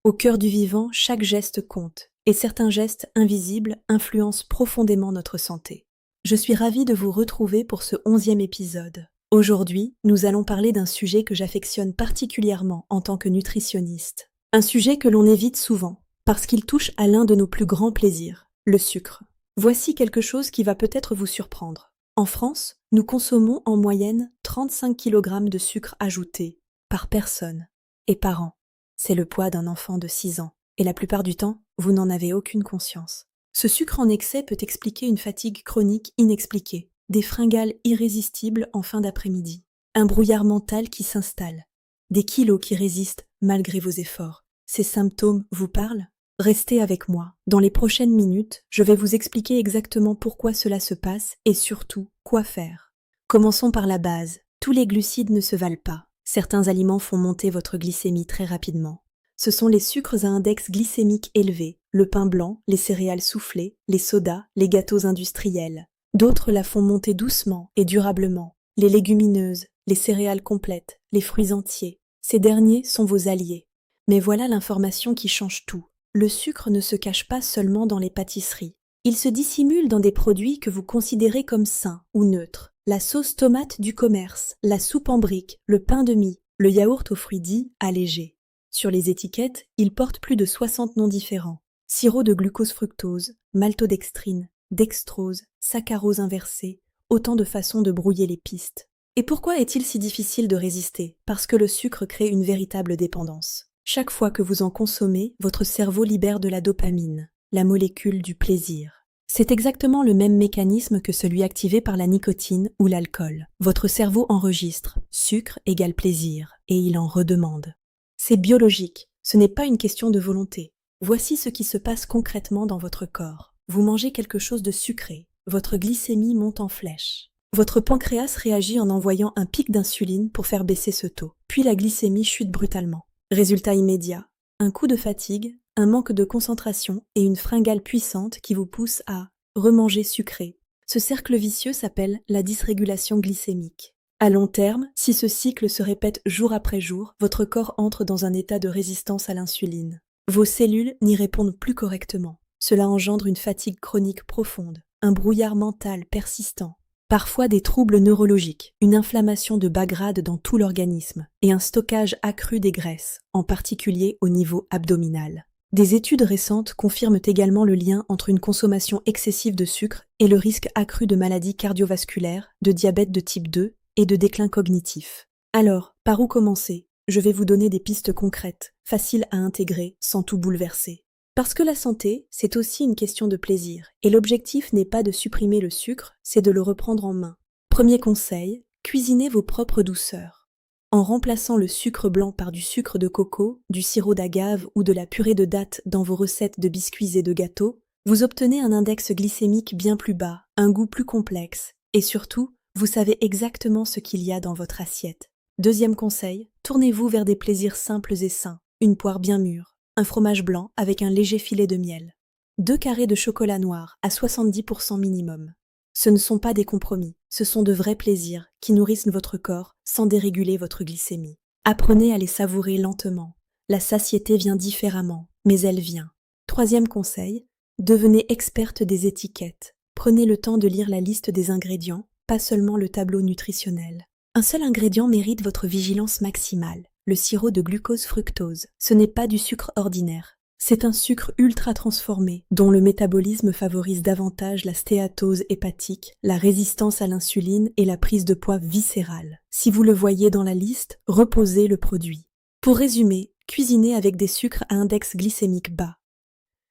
Au cœur du vivant, chaque geste compte, et certains gestes invisibles influencent profondément notre santé. Je suis ravie de vous retrouver pour ce 11e épisode. Aujourd'hui, nous allons parler d'un sujet que j'affectionne particulièrement en tant que nutritionniste. Un sujet que l'on évite souvent, parce qu'il touche à l'un de nos plus grands plaisirs, le sucre. Voici quelque chose qui va peut-être vous surprendre. En France, nous consommons en moyenne 35 kg de sucre ajouté par personne et par an. C'est le poids d'un enfant de 6 ans. Et la plupart du temps, vous n'en avez aucune conscience. Ce sucre en excès peut expliquer une fatigue chronique inexpliquée, des fringales irrésistibles en fin d'après-midi, un brouillard mental qui s'installe, des kilos qui résistent malgré vos efforts. Ces symptômes vous parlent ? Restez avec moi. Dans les prochaines minutes, je vais vous expliquer exactement pourquoi cela se passe et surtout quoi faire. Commençons par la base. Tous les glucides ne se valent pas. Certains aliments font monter votre glycémie très rapidement. Ce sont les sucres à index glycémique élevé, le pain blanc, les céréales soufflées, les sodas, les gâteaux industriels. D'autres la font monter doucement et durablement. Les légumineuses, les céréales complètes, les fruits entiers. Ces derniers sont vos alliés. Mais voilà l'information qui change tout. Le sucre ne se cache pas seulement dans les pâtisseries. Il se dissimule dans des produits que vous considérez comme sains ou neutres. La sauce tomate du commerce, la soupe en briques, le pain de mie, le yaourt aux fruits dits allégés. Sur les étiquettes, il porte plus de 60 noms différents. Sirop de glucose-fructose, maltodextrine, dextrose, saccharose inversée, autant de façons de brouiller les pistes. Et pourquoi est-il si difficile de résister ? Parce que le sucre crée une véritable dépendance. Chaque fois que vous en consommez, votre cerveau libère de la dopamine, la molécule du plaisir. C'est exactement le même mécanisme que celui activé par la nicotine ou l'alcool. Votre cerveau enregistre « sucre égale plaisir » et il en redemande. C'est biologique, ce n'est pas une question de volonté. Voici ce qui se passe concrètement dans votre corps. Vous mangez quelque chose de sucré, votre glycémie monte en flèche. Votre pancréas réagit en envoyant un pic d'insuline pour faire baisser ce taux. Puis la glycémie chute brutalement. Résultat immédiat, un coup de fatigue, un manque de concentration et une fringale puissante qui vous pousse à remanger sucré. Ce cercle vicieux s'appelle la dysrégulation glycémique. À long terme, si ce cycle se répète jour après jour, votre corps entre dans un état de résistance à l'insuline. Vos cellules n'y répondent plus correctement. Cela engendre une fatigue chronique profonde, un brouillard mental persistant, parfois des troubles neurologiques, une inflammation de bas grade dans tout l'organisme et un stockage accru des graisses, en particulier au niveau abdominal. Des études récentes confirment également le lien entre une consommation excessive de sucre et le risque accru de maladies cardiovasculaires, de diabète de type 2 et de déclin cognitif. Alors, par où commencer ? Je vais vous donner des pistes concrètes, faciles à intégrer sans tout bouleverser. Parce que la santé, c'est aussi une question de plaisir, et l'objectif n'est pas de supprimer le sucre, c'est de le reprendre en main. Premier conseil, cuisinez vos propres douceurs. En remplaçant le sucre blanc par du sucre de coco, du sirop d'agave ou de la purée de dattes dans vos recettes de biscuits et de gâteaux, vous obtenez un index glycémique bien plus bas, un goût plus complexe, et surtout, vous savez exactement ce qu'il y a dans votre assiette. Deuxième conseil, tournez-vous vers des plaisirs simples et sains, une poire bien mûre, un fromage blanc avec un léger filet de miel, 2 carrés de chocolat noir à 70% minimum. Ce ne sont pas des compromis, ce sont de vrais plaisirs qui nourrissent votre corps sans déréguler votre glycémie. Apprenez à les savourer lentement. La satiété vient différemment, mais elle vient. Troisième conseil, devenez experte des étiquettes. Prenez le temps de lire la liste des ingrédients, pas seulement le tableau nutritionnel. Un seul ingrédient mérite votre vigilance maximale, le sirop de glucose-fructose. Ce n'est pas du sucre ordinaire. C'est un sucre ultra transformé, dont le métabolisme favorise davantage la stéatose hépatique, la résistance à l'insuline et la prise de poids viscérale. Si vous le voyez dans la liste, reposez le produit. Pour résumer, cuisinez avec des sucres à index glycémique bas.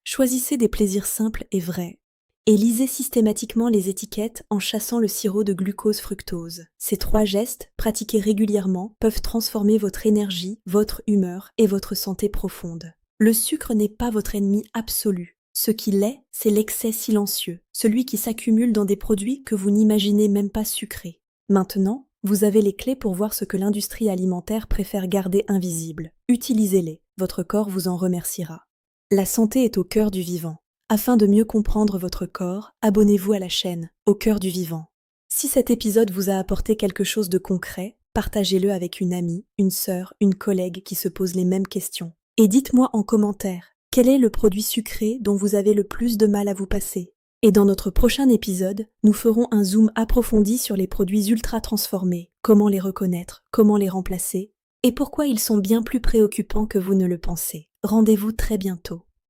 Choisissez des plaisirs simples et vrais. Et lisez systématiquement les étiquettes en chassant le sirop de glucose-fructose. Ces 3 gestes, pratiqués régulièrement, peuvent transformer votre énergie, votre humeur et votre santé profonde. Le sucre n'est pas votre ennemi absolu. Ce qui l'est, c'est l'excès silencieux, celui qui s'accumule dans des produits que vous n'imaginez même pas sucrés. Maintenant, vous avez les clés pour voir ce que l'industrie alimentaire préfère garder invisible. Utilisez-les, votre corps vous en remerciera. La santé est au cœur du vivant. Afin de mieux comprendre votre corps, abonnez-vous à la chaîne Au cœur du vivant. Si cet épisode vous a apporté quelque chose de concret, partagez-le avec une amie, une sœur, une collègue qui se pose les mêmes questions. Et dites-moi en commentaire, quel est le produit sucré dont vous avez le plus de mal à vous passer? Et dans notre prochain épisode, nous ferons un zoom approfondi sur les produits ultra transformés, comment les reconnaître, comment les remplacer, et pourquoi ils sont bien plus préoccupants que vous ne le pensez. Rendez-vous très bientôt.